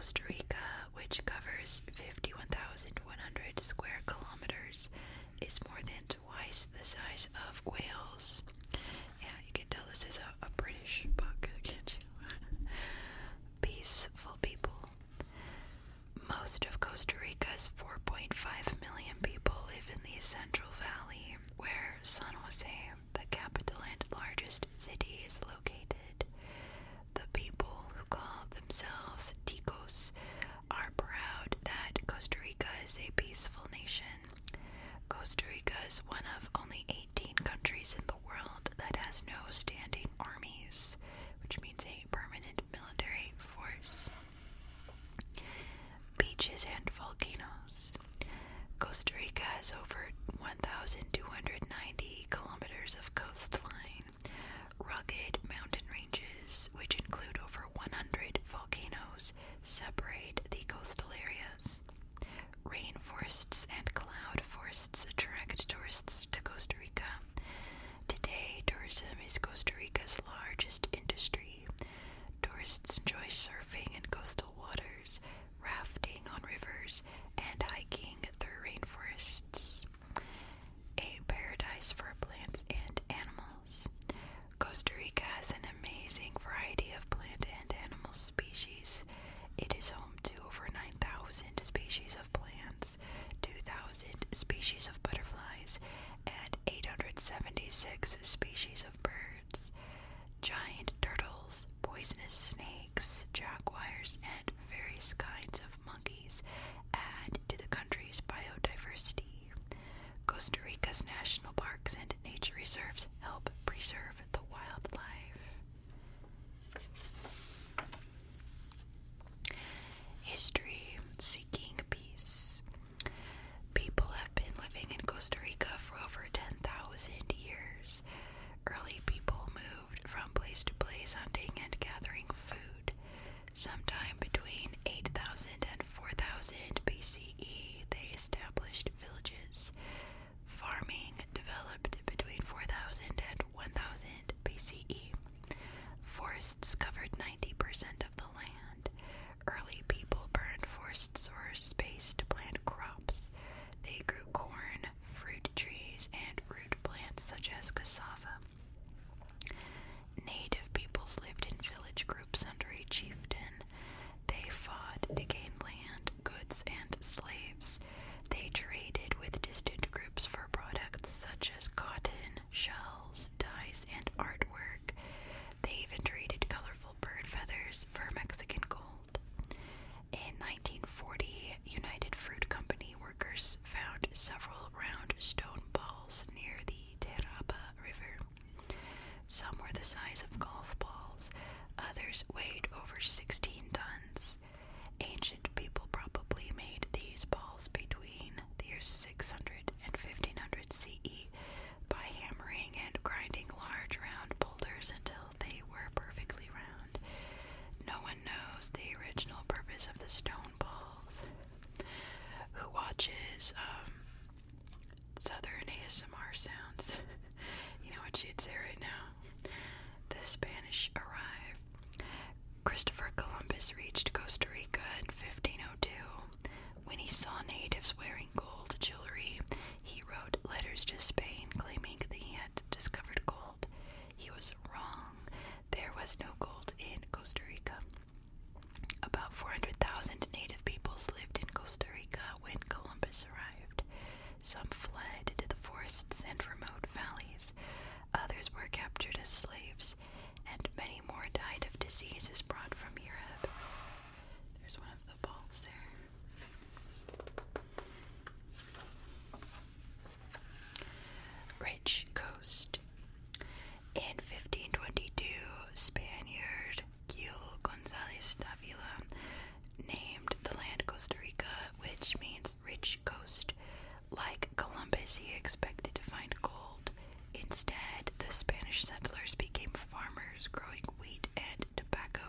Costa Rica, which covers 51,100 square kilometers, is more than twice the size of Wales. Yeah, you can tell this is a British book, can't you? Peaceful people. Most of Costa Rica's 4.5 million people live in the Central Valley, where San Jose, the capital and largest city, is located. The people, who call themselves Ticos, are proud that Costa Rica is a peaceful nation. Costa Rica is one of only 18 countries in the world that has no standing armies, which means a permanent military force. Beaches and volcanoes. Costa Rica has over 1,290 kilometers of coastline, rugged mountain ranges, which include over 100 volcanoes, separate the coastal areas. Rainforests and cloud forests attract tourists to Costa Rica. Today, tourism is Costa Rica's largest industry. Tourists enjoy surfing in coastal waters, rafting on rivers, and hiking through rainforests. A paradise for plants and animals. Costa Rica has an amazing variety of plant and animal species. It is home to over 9,000 species of plants, 2,000 species of butterflies, and 876 species of birds. Giant turtles, poisonous snakes, jaguars, and various kinds of monkeys add to the country's biodiversity. Costa Rica's national parks and nature reserves help preserve the wildlife. History. Seeking peace. People have been living in Costa Rica for over 10,000 years. Early people moved from place to place hunting and gathering food. Sometime between 8,000 and 4,000 BCE, they established villages. Farming developed between 4,000 and 1,000 BCE. Forests covered 90% of the land. Early people burned forests or space to plant crops. They grew corn, fruit trees, and root plants such as cassava. Native peoples lived in village groups under a chieftain. They fought to gain land, goods, and slaves. They traded with distant groups for products such as cotton, shells, dyes, and artwork. They even traded colorful bird feathers for Mexican gold. In 1940, United Fruit Company workers found several round stone balls near the Teraba River. Some were the size of golf balls, others weighed over 16 tons. Ancient people probably made these balls between the years 600 and 1500 CE by hammering and grinding large round boulders until they were perfectly round. No one knows the original purpose of the stone balls. Who watches Southern ASMR sounds? You know what she'd say right now. The Spanish arrive. Christopher Columbus reached Costa Rica in 1502. When he saw natives wearing gold jewelry, he wrote letters to Spain claiming that he had discovered gold. He was wrong. There was no gold in Costa Rica. About 400,000 native peoples lived in Costa Rica when Columbus arrived. Some fled into the forests and remote valleys. Others were captured as slaves, and many more died of diseases brought from Europe. There's one of the balls there. Rich coast. In 1522, Spaniard Gil Gonzalez Davila named the land Costa Rica, which means rich coast. Like Columbus, he expected to find gold. Instead, the Spanish settlers became farmers growing wheat and tobacco.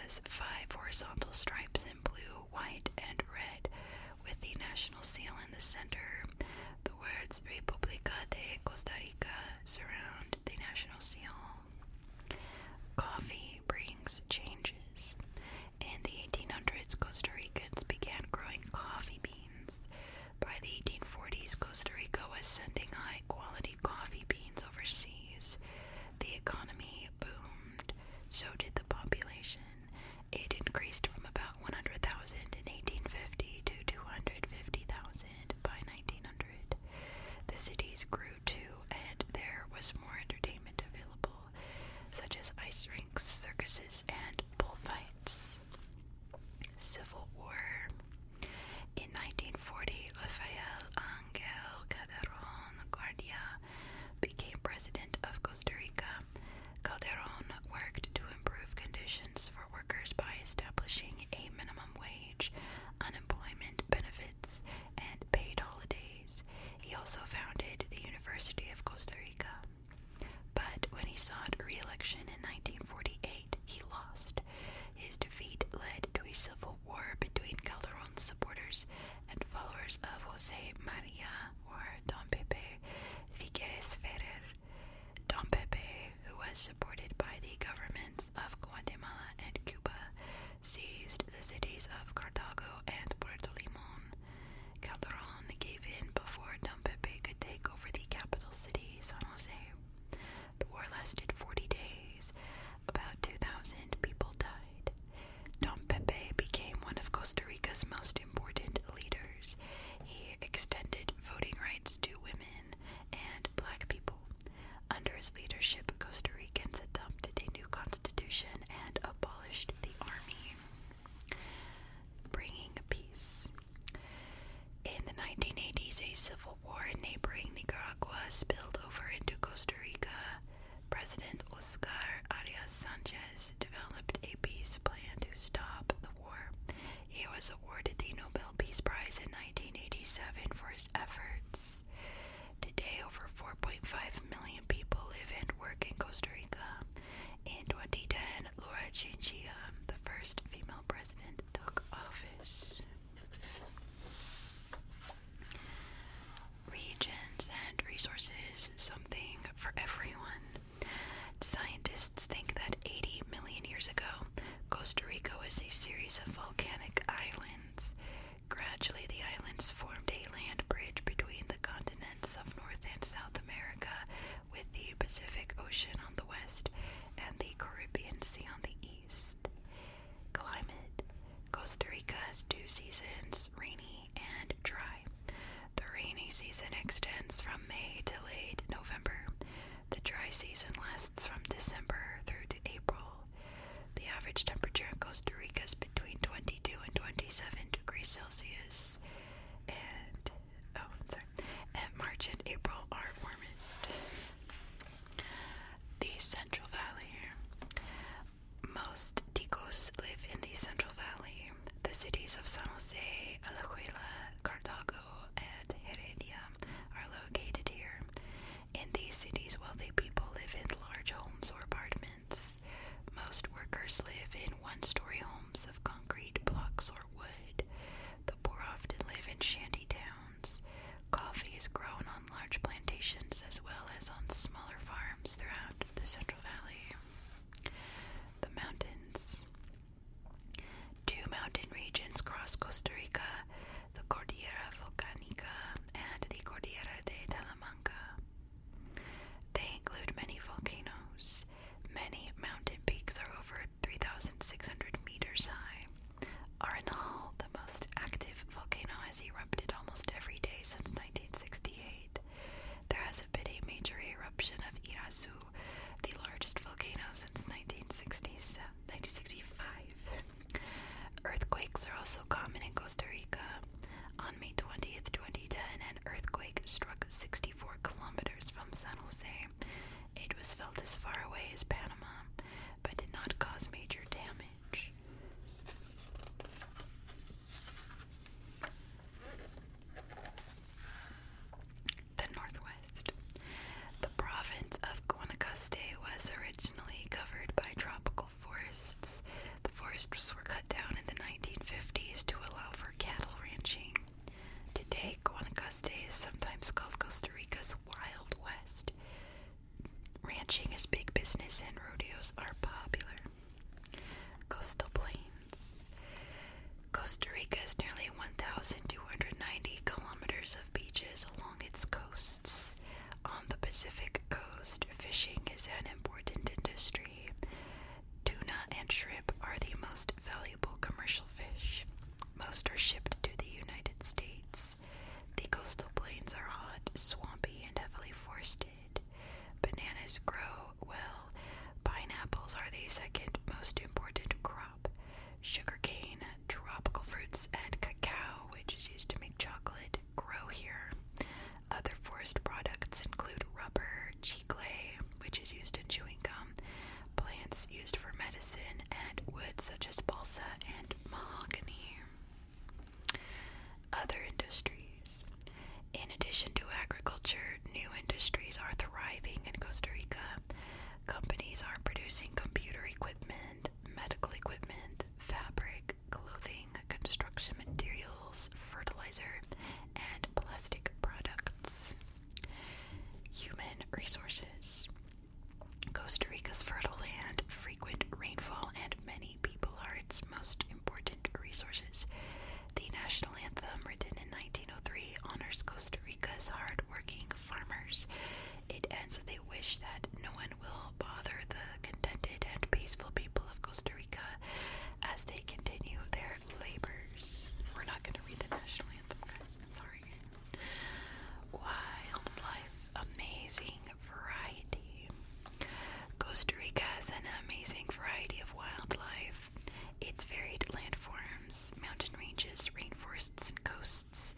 has 5 horizontal stripes in blue, white, and red, with the national seal in the center. The words República de Costa Rica surround the national seal. Coffee brings changes. In the 1800s, Costa Ricans began growing coffee beans. By the 1840s, Costa Rica was sending high-quality coffee beans overseas. The economy boomed. So did the population. It increased from about 100,000 in 1850 to 250,000 by 1900. The cities grew too, and there was more entertainment available, such as ice rinks, circuses, and bullfights. Civil War. In 1940, Rafael Angel Calderón Guardia became president of Costa Rica. Calderón worked to improve conditions for workers by establishing a minimum wage, unemployment benefits, and paid holidays. He also founded the University of Costa Rica. But when he sought re-election in 1948, he lost. His defeat led to a civil war between Calderón's supporters and followers of José María, or Don Pepe, Figueres Ferrer. Don Pepe, who was supported by the governments of Guatemala and Cuba, seized the cities of Cartago and Puerto Limón. Calderón gave in before Don Pepe could take over the capital city, San Jose. The war lasted 40 days. About 2,000 people died. Don Pepe became one of Costa Rica's most important leaders. He extended voting rights to women and black people. Under his leadership, Costa Ricans adopted a new constitution and abolished the army. Bringing peace. In the 1980s, a civil war in neighboring Nicaragua spilled over into Costa Rica. President Oscar Arias Sanchez developed a peace plan to stop the war. He was awarded the Nobel Peace Prize in 1987 for his efforts. Today, over 4.5 million people live and work in Costa Rica. In 2010, Laura Chinchilla, the first female president, took office. Regions and resources, something for everyone. Scientists think that 80 million years ago, Costa Rica was a series of volcanic islands. Gradually, the islands formed a land bridge between the continents of North and South America, with the Pacific Ocean on the west and the Caribbean Sea on the east. Climate. Costa Rica has 2 seasons, rainy and dry. The rainy season extends from May to late November. The dry season lasts from December through to April. The average temperature in Costa Rica is between 22 and 27 degrees Celsius. And March and April are warmest. The Central Valley. Most Ticos live in the Central Valley. The cities of San Jose, Alajuela, Cartago, and Heredia are located here. In these cities, wealthy people live in large homes or apartments. Most workers live in one-story homes of concrete blocks or wood. The poor often live in shanty towns. Coffee is grown on large plantations as well as on smaller farms throughout the Central Valley. The mountains. 2 mountain regions cross Costa Rica, the Cordillera Volcánica and the Cordillera de Talamanca. They include many volcanoes. Many mountain peaks are over 3,600 meters high. Arenal, the most active volcano, has erupted almost every day since 1968. There hasn't been a major eruption of Irasu, the forests were cut down in the 1950s to allow for cattle ranching. Today, Guanacaste is sometimes called Costa Rica's Wild West. Ranching is big business and rodeos are popular. Coastal plains. Costa Rica has nearly 1,290 kilometers of beaches along its coasts. On the Pacific coast, fishing is an important industry. Tuna and shrimp are the most valuable commercial fish. Most are shipped to the United States. The coastal plains are hot, swampy, and heavily forested. Bananas grow well. Pineapples are the second most important crop. Sugarcane, tropical fruits, and cacao, which is used to make chocolate, grow here. Other forest products include rubber, chicle, which is used in chewing gum, plants used for medicine, and wood such as balsa and mahogany. Other industries. In addition to agriculture, new industries are thriving in Costa Rica. Companies are producing computer equipment, medical equipment, fabric, clothing, construction materials, fertilizer, and plastic products. Human resources. Costa Rica's fertile land, frequent rainfall, and many people are its most important resources. The national anthem, written in 1903, honors Costa Rica's hard-working farmers. It ends with a wish that no one will bother the contented and peaceful people of Costa Rica as they continue their labors. We're not going to read the national anthem, guys. Sorry. Wildlife, amazing variety. Costa Rica has an amazing variety of wildlife. Its varied landforms, mountain ranges, rainforests, and coasts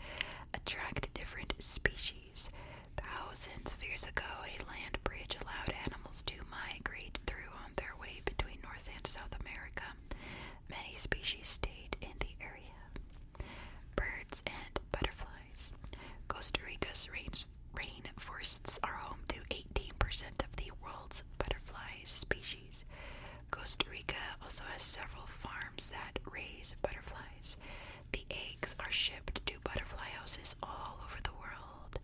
attract different species. Thousands of years ago, a land bridge allowed animals to migrate through on their way between North and South America. Many species stayed in the area. Birds and butterflies. Costa Rica's rainforests are home to 18% of the world's butterfly species. Costa Rica also has several farms that raise butterflies. The eggs are shipped to butterfly houses all over the world.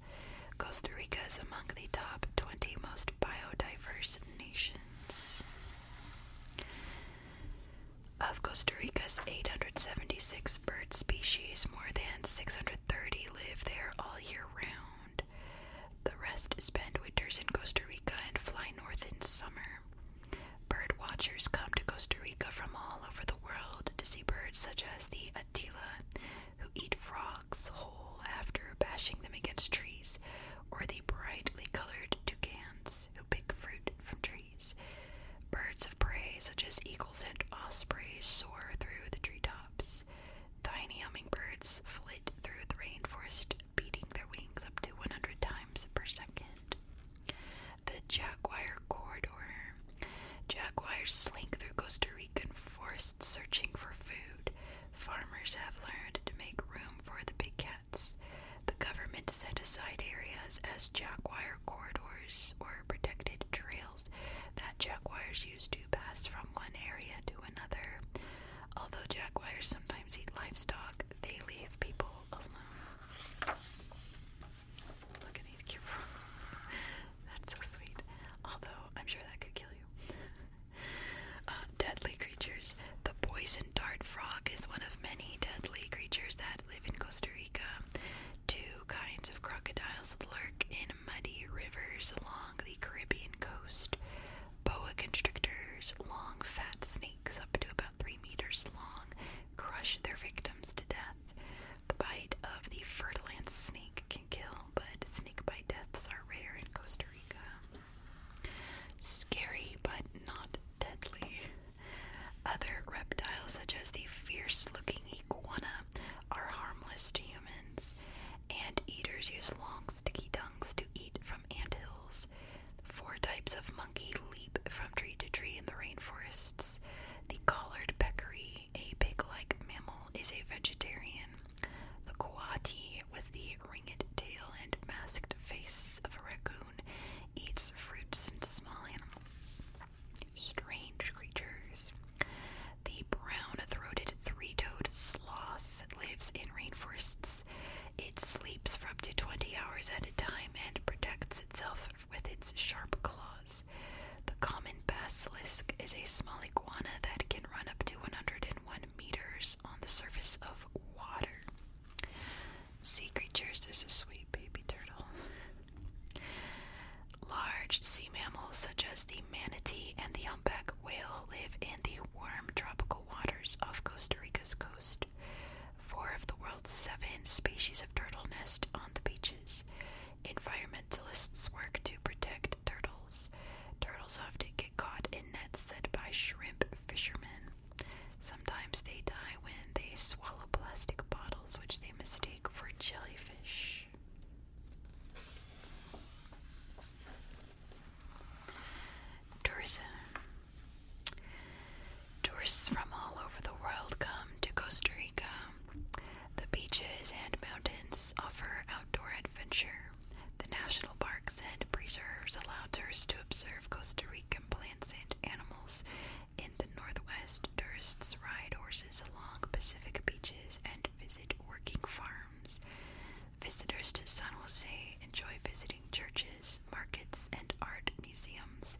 Costa Rica is among the top 20 most biodiverse nations. Of Costa Rica's 876 bird species, more than 630 live there all year round. The rest spend winters in Costa Rica and fly north in summer. Bird watchers come to Costa Rica from all over the world to see birds such as the Attila, who eat frogs whole after bashing them against trees, or the brightly colored toucans, who pick fruit from trees. Birds of prey such as eagles and ospreys soar through the treetops. Tiny hummingbirds flit through the rainforest, beating their wings up to 100 times per second. The jaguar corridor. Jaguars slink through Costa Rican forests searching for food. Farmers have learned to make room for the big cats. The government set aside areas as jaguar corridors, or protected trails, that jaguars use to pass from one area to another. Although jaguars sometimes eat livestock, they leave people alone. Look at these cute frogs. That's so sweet. Although, I'm sure that could kill you. Deadly creatures. The poison dart frog is one of many deadly creatures that live in Costa Rica. Two kinds of crocodiles lurk in muddy rivers along the Caribbean coast. Boa constrictors, long fat snakes up to about 3 meters long, crush their victims to death. The bite of the fertilized snake can kill, but snake bite deaths are rare in Costa Rica. Scary, but not deadly. Other reptiles, such as the fierce-looking iguana, are harmless to humans. Anteaters use long, sticky tongues to eat from anthills. 4 types of monkey leap from tree to tree in the rainforests. The collared peccary, a pig-like mammal, is a vegetarian. The coati, with the ringed tail and masked face of a raccoon, eats fruits and small animals. Strange creatures. The brown rainforest on the surface of water. Sea creatures, there's a sweet baby turtle. Large sea mammals such as the manatee and the humpback whale live in the warm tropical waters off Costa Rica's coast. 4 of the world's 7 species of turtle nest on the beaches. Environmentalists work to protect turtles. Turtles often get caught in nets set by shrimp fishermen. Sometimes they die when they swallow plastic bottles, which they mistake for jellyfish. Tourism. Tourists from all over the world come to Costa Rica. The beaches and mountains offer outdoor adventure. The national parks and preserves allow tourists to observe Costa Rican plants and animals. In the northwest, tourists ride horses along Pacific beaches and visit working farms. Visitors to San Jose enjoy visiting churches, markets, and art museums.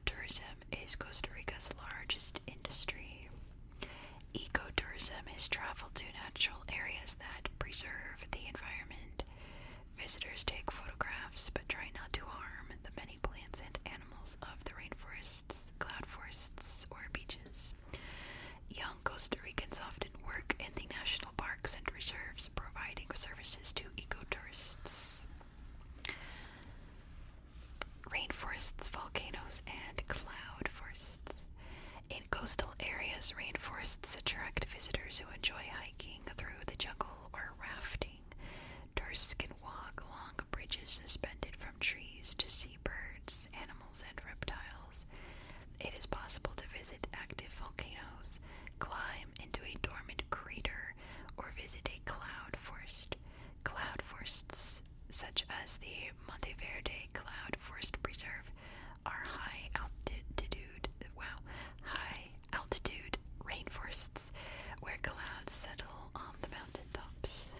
Tourism is Costa Rica's largest industry. Ecotourism is travel to natural areas that preserve the environment. Visitors take photographs but try not to harm the many plants and animals of the rainforests, cloud forests, or beaches. Young Costa Ricans often work in the national parks and reserves, providing services to ecotourists. Rainforests, volcanoes, and cloud forests. In coastal areas, rainforests attract visitors who enjoy hiking through the jungle or rafting. Tourists can walk along bridges suspended from trees to see birds, animals, and reptiles. It is possible to visit active volcanoes, climb into a dormant crater, or visit a cloud forest. Cloud forests, such as the Monteverde Cloud Forest Preserve, are high altitude rainforests where clouds settle on the mountain tops.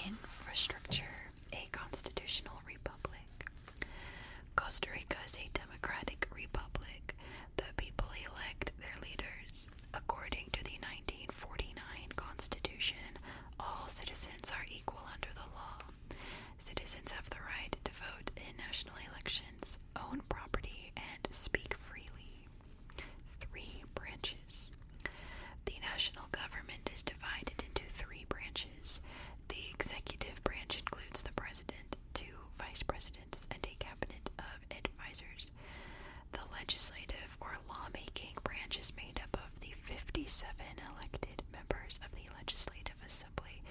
Infrastructure, a constitutional republic. Costa Rica is a democratic republic. The people elect their leaders. According to the 1949 Constitution, all citizens are equal under the law. Citizens have the right to vote in national elections, own property, and speak freely. 3 branches. The national government is divided into 3 branches. The executive branch includes the president, 2 vice presidents, and a cabinet of advisors. The legislative or lawmaking branch is made up of the 57 elected members of the Legislative Assembly,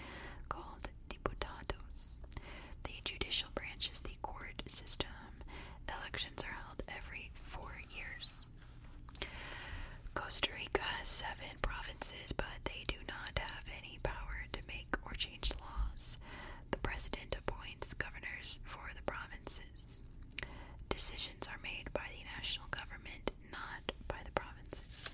called diputados. The judicial branch is the court system. Elections are held every 4 years. Costa Rica has 7 provinces, but they do not have any power to make or change laws. The president appoints governors for the provinces. Decisions are made by the national government, not by the provinces.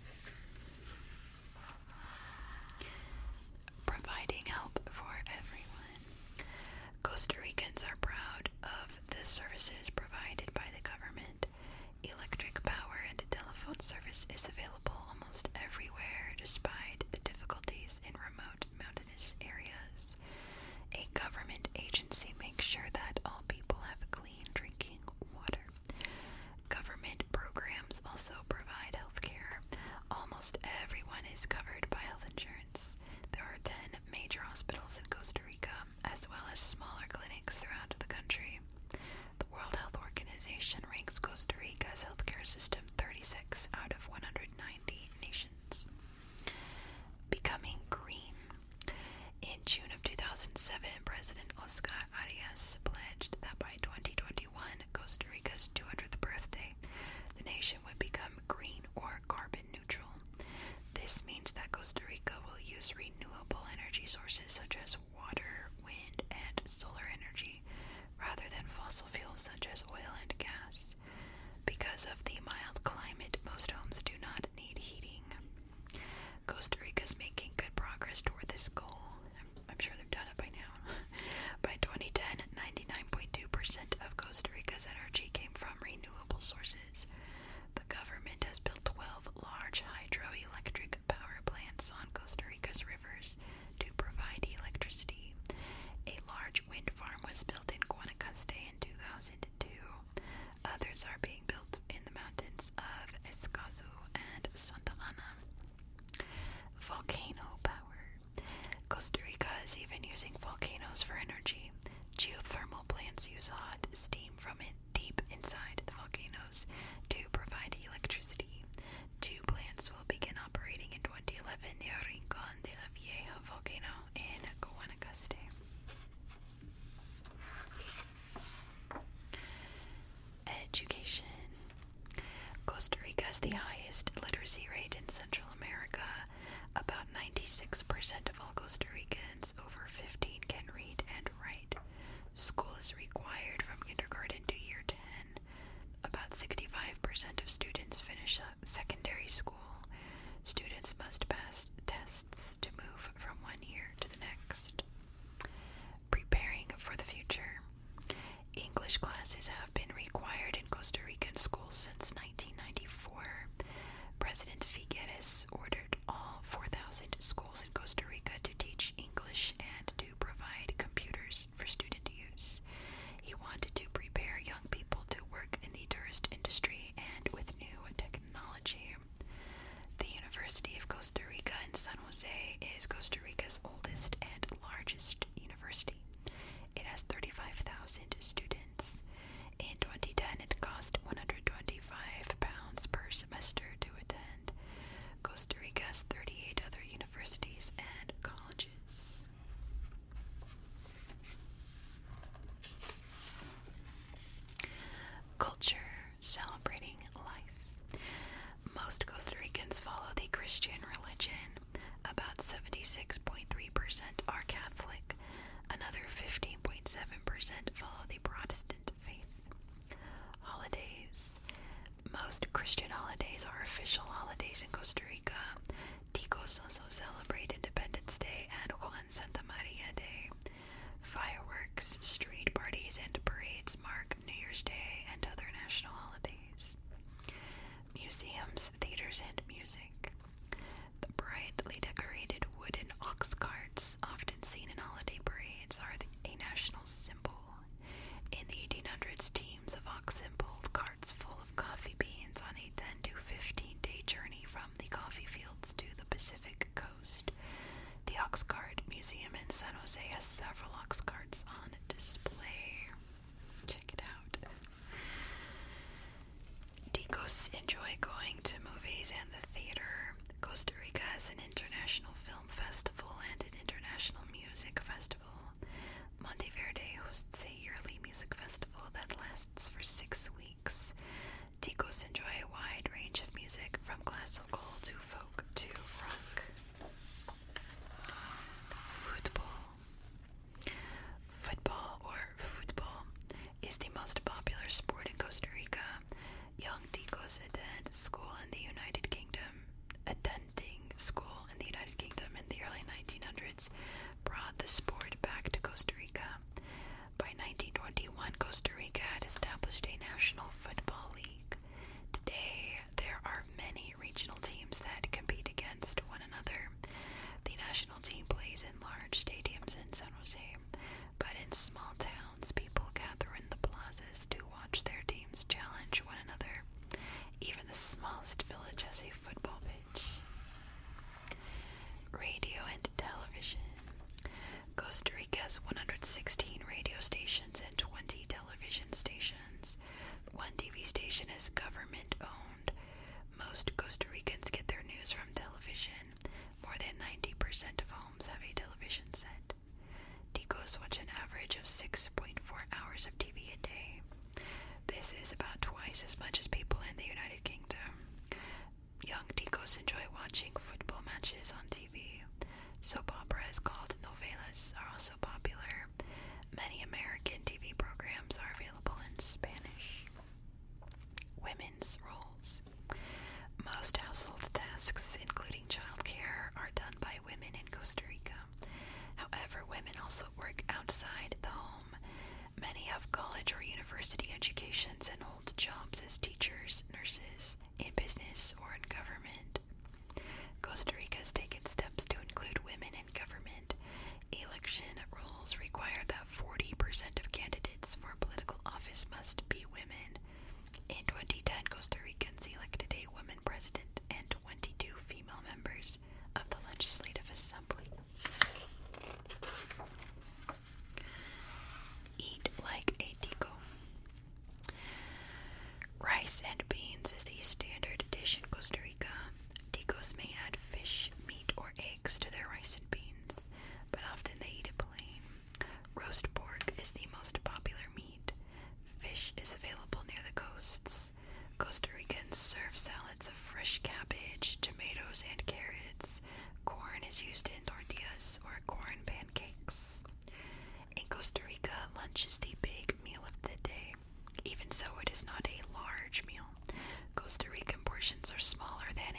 Providing help for everyone. Costa Ricans are proud of the services provided by the government. Electric power and telephone service is available almost everywhere, despite the difficulties in remote mountainous areas. A government agency makes sure that all people have clean drinking water. Government programs also provide health care. Almost everyone is covered by health insurance. There are 10 major hospitals in Costa Rica, as well as smaller clinics throughout the country. The World Health Organization ranks Costa Rica's healthcare system 36 out of 190 nations. Becoming green. In June of 2007, President Oscar Arias pledged that by 2021, Costa Rica's 200th birthday, the nation would become green or carbon neutral. This means that Costa Rica will use renewable energy sources such as water, wind, and solar energy, rather than fossil fuels such as oil and gas. Because of the mild climate, most homes do not need heating. Costa Rica is making good progress toward this goal. I'm sure they've done it by now. By 2010, 99.2% of Costa Rica's energy came from renewable sources. The government has built 12 highest literacy rate in Central America. About 96% of all Costa Ricans over 15 can read and write. School is required from kindergarten to year 10. About 65% of students finish secondary school. Students must pass tests to move from one year to the next. Preparing for the future. English classes have been required in Costa Rican schools since 1994. President Figueres ordered all 4,000 schools in Costa Rica to teach English and to provide computers for student use. He wanted to prepare young people to work in the tourist industry and with new technology. The University of Costa Rica in San Jose is Costa Rica's oldest and largest university. It has 35,000 students. In 2010, it cost £125 per semester to attend. Costa Rica has 38 other universities and colleges. Culture, celebrating life. Most Costa Ricans follow the Christian religion. About 76.3% are Catholic. Another 15.7% follow the Protestant faith. Holidays. Most Christian holidays are official holidays in Costa Rica. Ticos also celebrate Independence Day and Juan Santa Maria Day. Fireworks, street parties, and parades mark New Year's Day and other national holidays. Museums, theaters, and music. The brightly decorated wooden ox carts, often seen in holiday parades, are a national symbol. In the 1800s, teams of oxen pulled carts full of coffee beans on a 10 to 15-day journey from the coffee fields to the Pacific coast. The Ox Cart Museum in San Jose has several ox carts on display. Check it out. Ticos enjoy going to movies and the theater. Costa Rica has an international film festival and an international music festival. Monteverde hosts a yearly music festival that lasts for 6 weeks. Ticos enjoy a wide range of music from classical to folk to rock. Football or football is the most popular sport in Costa Rica. Young Ticos attend school in the United Kingdom. Attending school in the United Kingdom in the early 1900s brought the sport back to Costa Rica. By 1921, Costa Rica had established a national football league. Today, there are many regional teams that compete against one another. The national team plays in large stadiums in San Jose, but in small towns, people gather in the plazas to watch their teams challenge one another. Even the smallest village has a football pitch. Radio and television. Costa Rica has 116 radio stations and 20 television stations. One TV station is government-owned. Most Costa Ricans get their news from television. More than 90% of homes have a television set. Ticos watch an average of 6.4 hours of TV a day. This is about twice as much as people in the United Kingdom. Young Ticos enjoy watching football matches on TV. Soap operas called novelas are also popular. Many American TV programs are available in Spanish. Women's roles. Most household tasks, including childcare, are done by women in Costa Rica. However, women also work outside the home. Many have college or university educations and hold jobs as teachers, nurses, in business, or in government. Costa Rica has taken steps to include women in government. Election rules require that 40% of candidates for political office must be women. In 2010, Costa Ricans elected a woman president.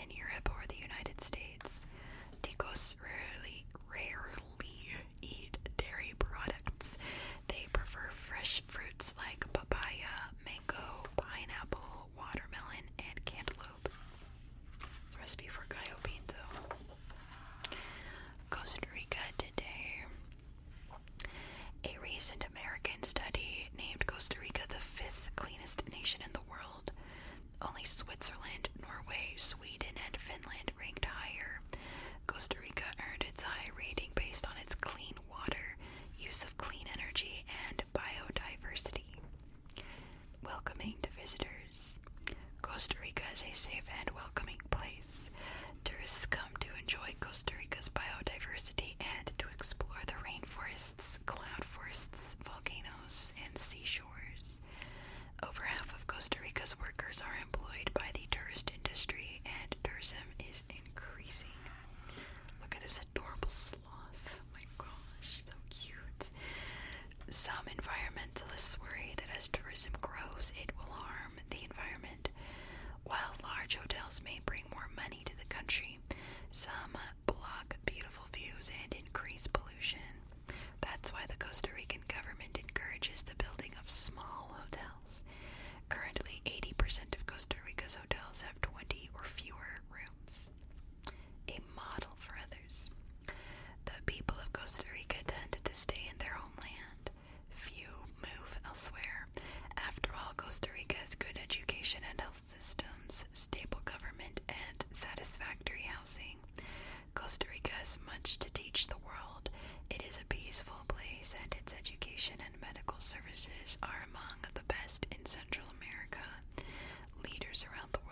and in Europe or the United States. Ticos rarely eat dairy products. They prefer fresh fruits like papaya, mango, pineapple, watermelon, and cantaloupe. It's a recipe for gallo pinto. Costa Rica today. A recent American study named Costa Rica the 5th cleanest nation in the world. Only Switzerland, Norway, Sweden, and Finland ranked higher. Costa Rica earned its high rating based on its clean water, use of clean energy, and biodiversity. Welcoming to visitors. Costa Rica is a safe and welcoming place. Tourists come to enjoy Costa Rica's biodiversity and to explore the rainforests, cloud forests, volcanoes, and seashores. Over half of Costa Rica's workers are employed by the tourist industry, and tourism is increasing. Look at this adorable sloth. Oh my gosh, so cute. Some environmentalists worry that as tourism grows, it will harm the environment. While large hotels may bring more money to the country, some block beautiful views and increase pollution. That's why the Costa Rican government encourages the building of small hotels. Currently, 80% of Costa Rica's hotels have 20 or fewer rooms. A model for others. The people of Costa Rica tend to stay in their homeland. Few move elsewhere. After all, Costa Rica has good education and health systems, stable government, and satisfactory housing. Costa Rica has much to teach the world. It is a peaceful place, and its education and medical services are among the best in Central America. Leaders around the